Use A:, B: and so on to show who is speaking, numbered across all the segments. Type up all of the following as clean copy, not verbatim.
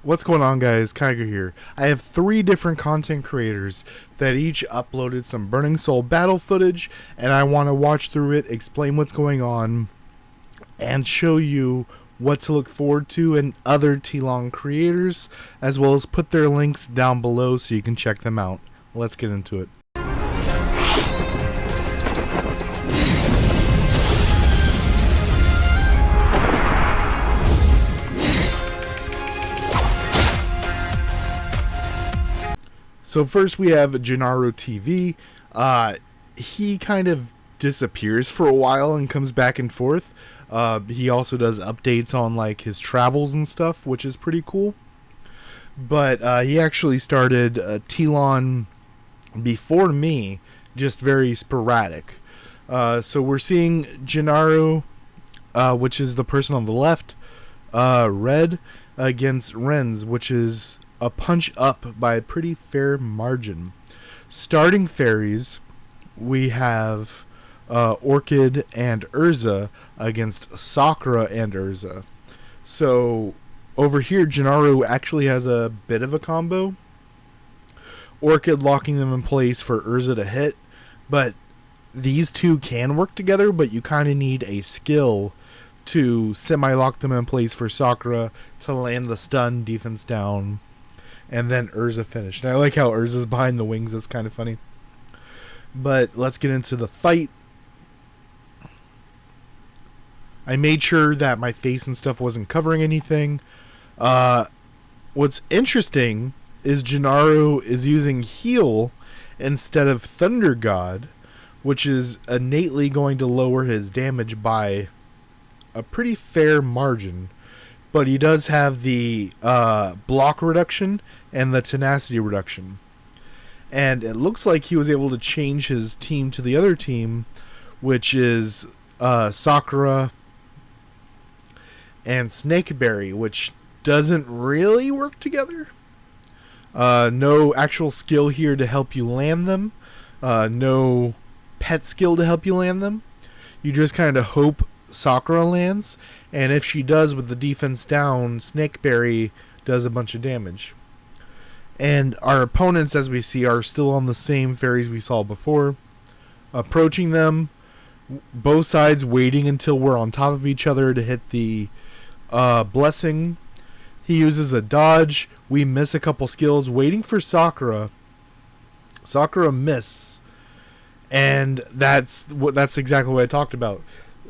A: What's going on, guys? Kiger here. I have 3 different content creators that each uploaded some Burning Soul battle footage, and I want to watch through it, explain what's going on, and show you what to look forward to in other TLON creators, as well as put their links down below so you can check them out. Let's get into it. So first we have Janaro TV. He kind of disappears for a while and comes back and forth. He also does updates on like his travels and stuff, which is pretty cool. But he actually started TLON before me, just very sporadic. So we're seeing Janeru, which is the person on the left, red against Renz, which is a punch up by a pretty fair margin. Starting fairies, we have Orchid and Urza against Sakura and Urza. So over here, Janeru actually has a bit of a combo. Orchid locking them in place for Urza to hit, but these two can work together, but you kind of need a skill to semi-lock them in place for Sakura to land the stun defense down, and then Urza finished. And I like how Urza's behind the wings. That's kind of funny. But let's get into the fight. I made sure that my face and stuff wasn't covering anything. What's interesting is Janeru is using heal instead of Thunder God, which is innately going to lower his damage by a pretty fair margin. But he does have the block reduction and the tenacity reduction. And it looks like he was able to change his team to the other team, which is Sakura and Snakeberry, which doesn't really work together. No actual skill here to help you land them. No pet skill to help you land them. You just kind of hope Sakura lands, and if she does with the defense down, Snakeberry does a bunch of damage. And our opponents, as we see, are still on the same fairies we saw before. Approaching them, both sides waiting until we're on top of each other to hit the blessing. He uses a dodge. We miss a couple skills, waiting for Sakura. Sakura miss, and that's exactly what I talked about.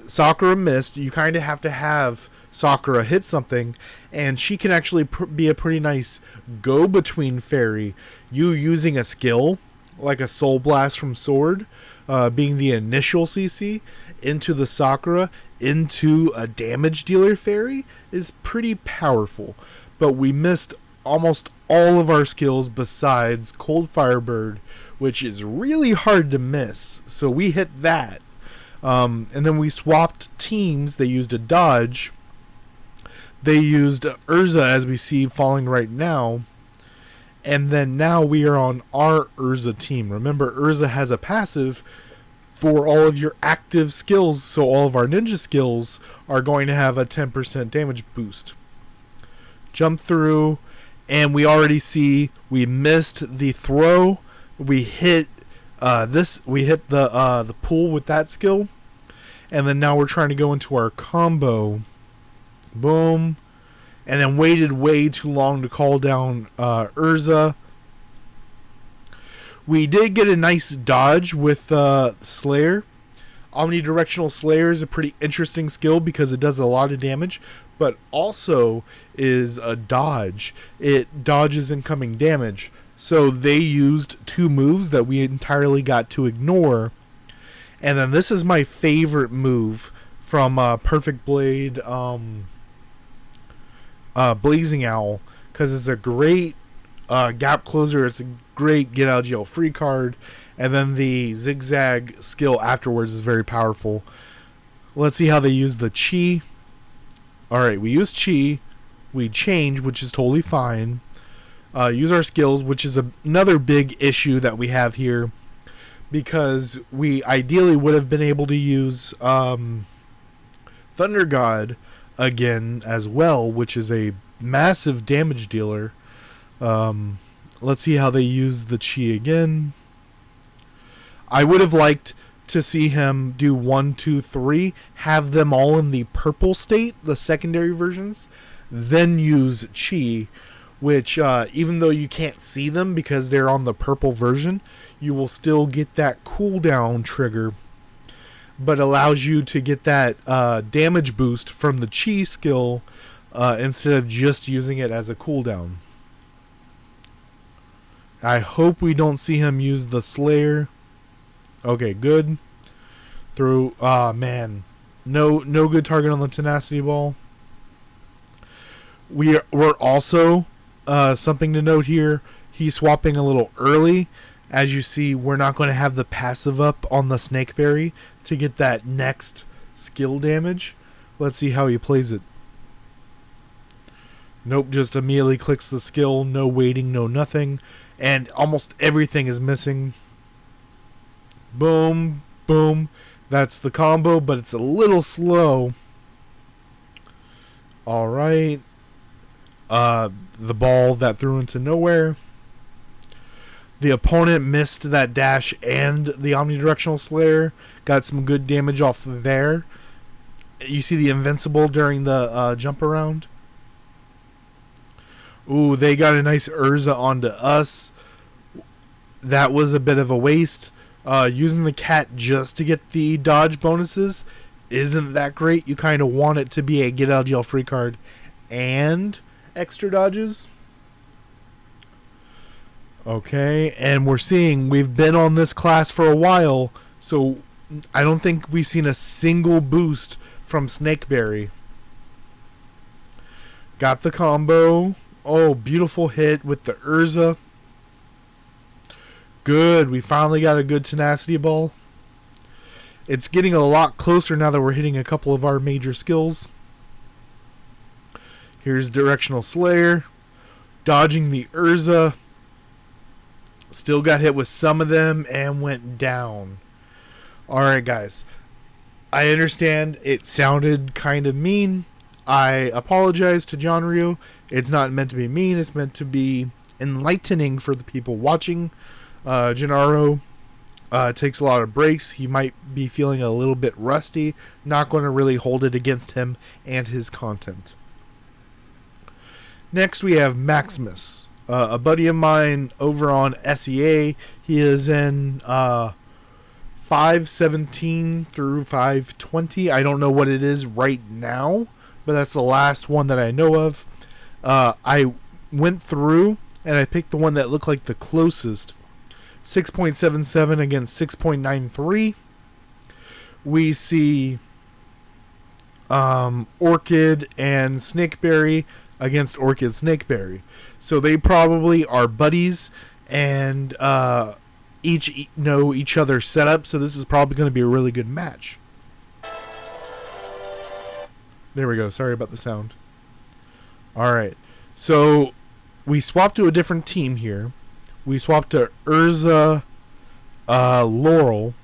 A: Sakura missed. You kind of have to have Sakura hit something, and she can actually be a pretty nice go-between fairy. You using a skill like a Soul Blast from Sword, being the initial CC, into the Sakura, into a damage dealer fairy is pretty powerful. But we missed almost all of our skills besides Cold Firebird, which is really hard to miss. So we hit that. And then we swapped teams. They used a dodge. They used Urza, as we see falling right now. And then now we are on our Urza team. Remember, Urza has a passive for all of your active skills. So all of our ninja skills are going to have a 10% damage boost. Jump through. And we already see we missed the throw. We hit we hit the pool with that skill. And then now we're trying to go into our combo. Boom. And then waited way too long to call down Urza. We did get a nice dodge with Slayer. Omnidirectional Slayer is a pretty interesting skill because it does a lot of damage, but also is a dodge. It dodges incoming damage. So they used 2 moves that we entirely got to ignore. And then this is my favorite move from Perfect Blade Blazing Owl, because it's a great gap closer. It's a great get out of jail free card. And then the zigzag skill afterwards is very powerful. Let's see how they use the chi. Alright, we use chi. We change, which is totally fine. Use our skills, which is another big issue that we have here, because we ideally would have been able to use Thunder God again as well, which is a massive damage dealer. Let's see how they use the chi again. I would have liked to see him do 1, 2, 3, have them all in the purple state, the secondary versions, then use chi, which even though you can't see them because they're on the purple version, you will still get that cooldown trigger, but allows you to get that damage boost from the chi skill instead of just using it as a cooldown. I hope we don't see him use the Slayer. Okay, good. Through, man, no good target on the tenacity ball. We're also something to note here. He's swapping a little early. As you see, we're not going to have the passive up on the Snakeberry to get that next skill damage. Let's see how he plays it. Nope, just immediately clicks the skill. No waiting, no nothing. And almost everything is missing. Boom, boom. That's the combo, but it's a little slow. Alright. The ball that threw into nowhere. The opponent missed that dash and the omnidirectional Slayer. Got some good damage off there. You see the invincible during the jump around. Ooh, they got a nice Urza onto us. That was a bit of a waste. Using the cat just to get the dodge bonuses isn't that great. You kind of want it to be a get out of jail free card and extra dodges. Okay, and we're seeing we've been on this class for a while, so I don't think we've seen a single boost from Snakeberry. Got the combo. Oh, beautiful hit with the Urza. Good, we finally got a good tenacity ball. It's getting a lot closer now that we're hitting a couple of our major skills. Here's Directional Slayer. Dodging the Urza. Still got hit with some of them and went down. Alright guys, I understand it sounded kind of mean. I apologize to Janeru. It's not meant to be mean, it's meant to be enlightening for the people watching. Janaro takes a lot of breaks. He might be feeling a little bit rusty. Not going to really hold it against him and his content. Next we have Maximus. A buddy of mine over on SEA. He is in 517 through 520. I don't know what it is right now, but that's the last one that I know of. I went through and I picked the one that looked like the closest. 6.77 against 6.93. We see Orchid and Snakeberry against Orchid Snakeberry. So they probably are buddies and each know each other's setup. So this is probably going to be a really good match. There we go. Sorry about the sound. Alright. So we swapped to a different team here. We swapped to Urza Laurel,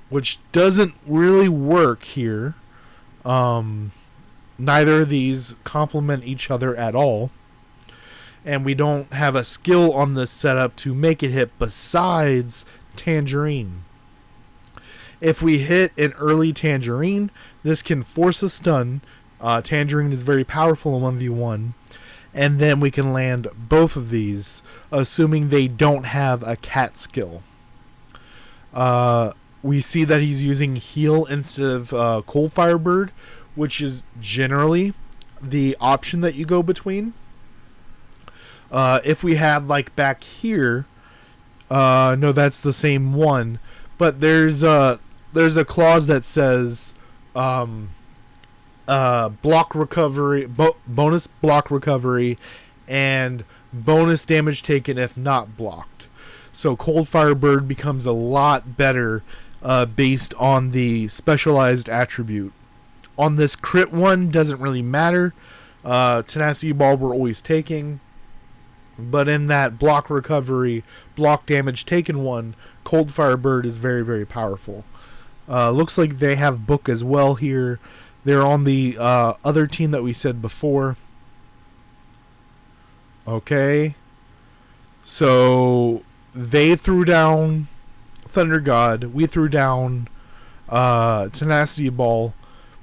A: which doesn't really work here. Neither of these complement each other at all. And we don't have a skill on this setup to make it hit besides Tangerine. If we hit an early Tangerine, this can force a stun. Tangerine is very powerful in 1v1. And then we can land both of these, assuming they don't have a cat skill. We see that he's using heal instead of Cold Fire Bird, which is generally the option that you go between. If we had like back here, no, that's the same one, but there's a clause that says block recovery, bonus block recovery, and bonus damage taken if not blocked. So Cold Fire Bird becomes a lot better based on the specialized attribute. On this crit one, doesn't really matter. Tenacity Ball we're always taking. But in that block recovery, block damage taken one, Cold Fire Bird is very, very powerful. Looks like they have Book as well here. They're on the other team that we said before. Okay. So they threw down Thunder God. We threw down Tenacity Ball.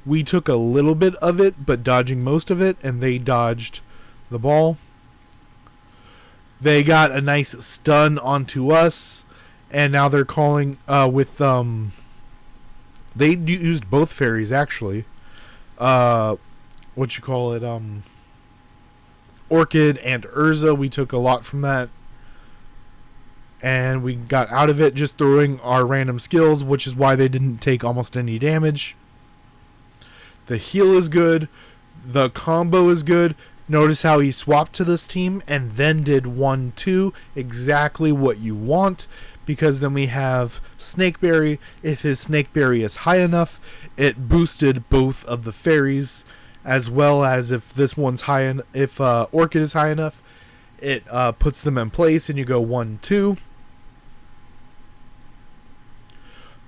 A: We took a little bit of it, but dodging most of it, and they dodged the ball. They got a nice stun onto us, and now they're calling with they used both fairies actually. What you call it? Orchid and Urza. We took a lot from that, and we got out of it just throwing our random skills, which is why they didn't take almost any damage. The heal is good. The combo is good. Notice how he swapped to this team and then did 1-2. Exactly what you want, because then we have Snakeberry. If his Snakeberry is high enough, it boosted both of the fairies, as well as if this one's high, if Orchid is high enough, it puts them in place and you go 1-2.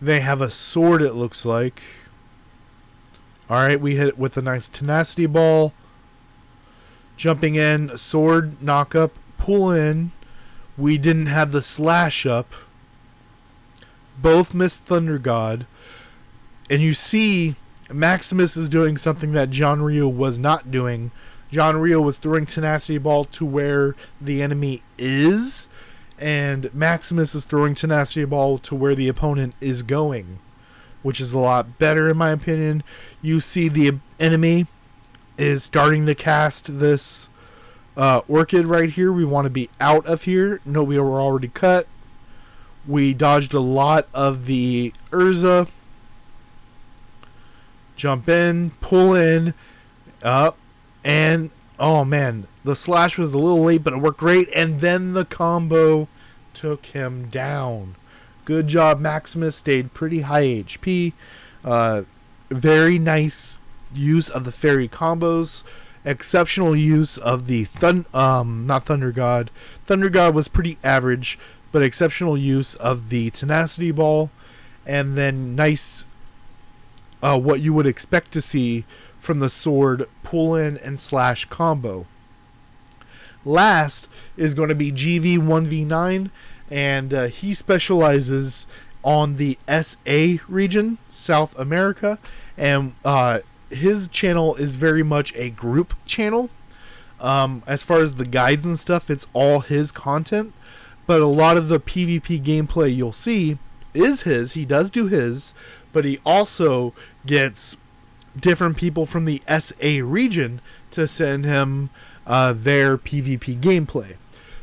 A: They have a sword, it looks like. Alright, we hit it with a nice Tenacity Ball. Jumping in, sword, knock up, pull in. We didn't have the slash up. Both missed Thunder God. And you see, Maximus is doing something that Janeru was not doing. Janeru was throwing Tenacity Ball to where the enemy is, and Maximus is throwing Tenacity Ball to where the opponent is going, which is a lot better in my opinion. You see the enemy is starting to cast this Orchid right here. We want to be out of here. No, we were already cut. We dodged a lot of the Urza. Jump in, pull in, up, and oh man, the slash was a little late, but it worked great. And then the combo took him down. Good job, Maximus. Stayed pretty high HP. Very nice use of the fairy combos. Exceptional use of the not Thunder God. Thunder God was pretty average, but exceptional use of the Tenacity Ball, and then nice. What you would expect to see from the sword pull in and slash combo. Last is going to be GV1v9, and he specializes on the SA region, South America, and his channel is very much a group channel. As far as the guides and stuff, it's all his content, but a lot of the PvP gameplay you'll see is his. He does do his, but he also gets different people from the SA region to send him their PvP gameplay.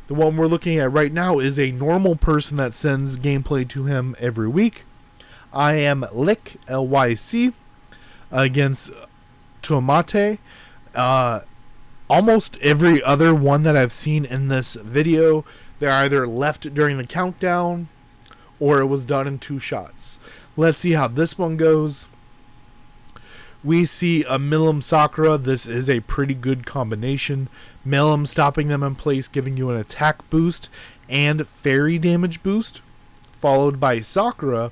A: The one we're looking at right now is a normal person that sends gameplay to him every week. I am Lick, Lyc, against Tomate. Almost every other one that I've seen in this video, they're either left during the countdown or it was done in 2 shots. Let's see how this one goes. We see a Milim Sakura. This is a pretty good combination. Milim stopping them in place, giving you an attack boost and fairy damage boost, followed by Sakura,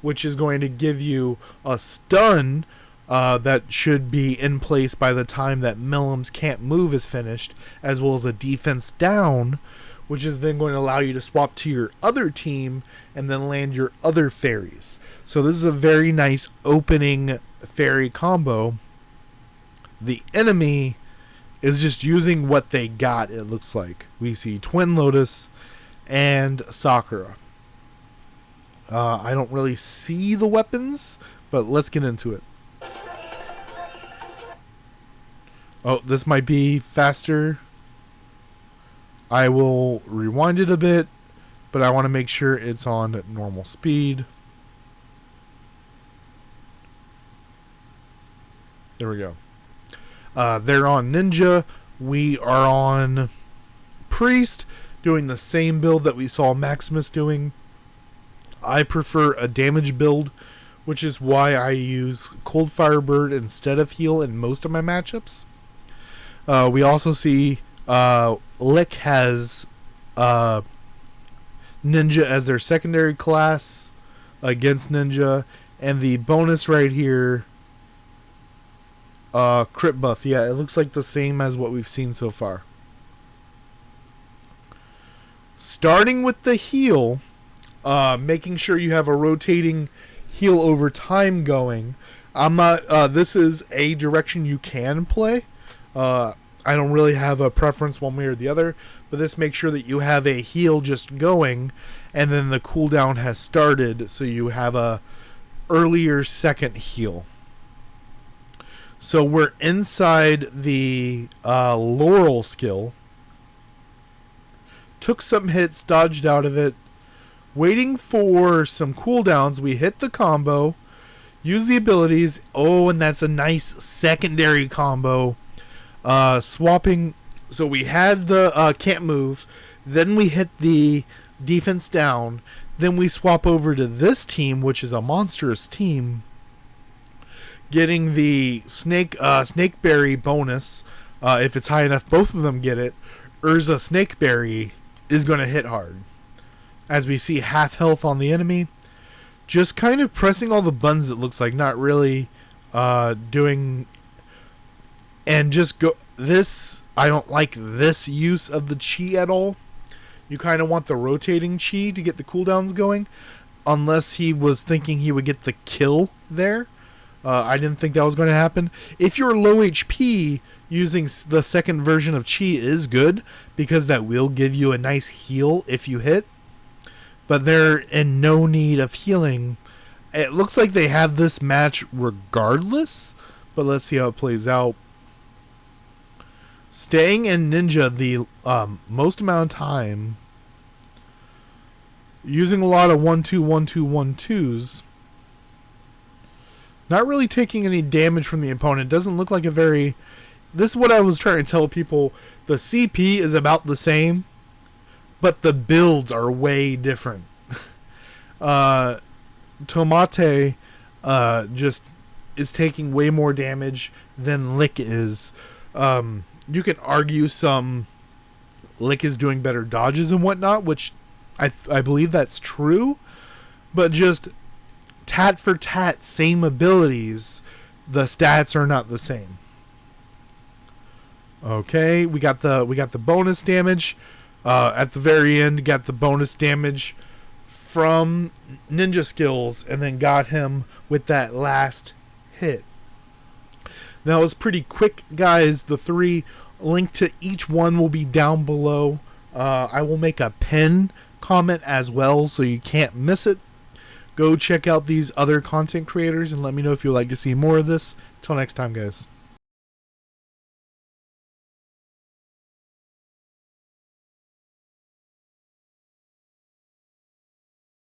A: which is going to give you a stun that should be in place by the time that Milim's can't move is finished, as well as a defense down, which is then going to allow you to swap to your other team and then land your other fairies. So this is a very nice opening fairy combo. The enemy is just using what they got, it looks like. We see Twin Lotus and Sakura. I don't really see the weapons, but let's get into it. Oh, this might be faster. I will rewind it a bit, but I want to make sure it's on normal speed. There we go. They're on Ninja. We are on Priest, doing the same build that we saw Maximus doing. I prefer a damage build, which is why I use Cold Fire Bird instead of heal in most of my matchups. We also see Lick has Ninja as their secondary class against Ninja, and the bonus right here, crit buff. Yeah, it looks like the same as what we've seen so far. starting with the heal, making sure you have a rotating heal over time going. I'm not. This is a direction you can play. I don't really have a preference one way or the other, but this makes sure that you have a heal just going, and then the cooldown has started, so you have a earlier second heal. So we're inside the Laurel skill. Took some hits, dodged out of it. Waiting for some cooldowns, we hit the combo. Use the abilities. Oh, and that's a nice secondary combo. Swapping. So we had the can't move. Then we hit the defense down. Then we swap over to this team, which is a monstrous team. Getting the snakeberry bonus. If it's high enough, both of them get it. Urza snakeberry is going to hit hard. As we see half health on the enemy. Just kind of pressing all the buttons, it looks like. Not really doing... And just go... This... I don't like this use of the chi at all. You kind of want the rotating chi to get the cooldowns going. Unless he was thinking he would get the kill there. I didn't think that was going to happen. If you're low HP, using the second version of chi is good. Because that will give you a nice heal if you hit. But they're in no need of healing. It looks like they have this match regardless. But let's see how it plays out. Staying in Ninja the most amount of time. Using a lot of 1-2, 1-2, 1-2s. Not really taking any damage from the opponent. Doesn't look like a very... This is what I was trying to tell people. The CP is about the same. But the builds are way different. Tomate just is taking way more damage than Lick is. You can argue some Lick is doing better dodges and whatnot, which I believe that's true. But just tat for tat, same abilities, the stats are not the same. Okay, we got the bonus damage. At the very end, got the bonus damage from ninja skills, and then got him with that last hit. That was pretty quick, guys. The 3 link to each one will be down below. I will make a pin comment as well, so you can't miss it. Go check out these other content creators and let me know if you'd like to see more of this. Till next time, guys.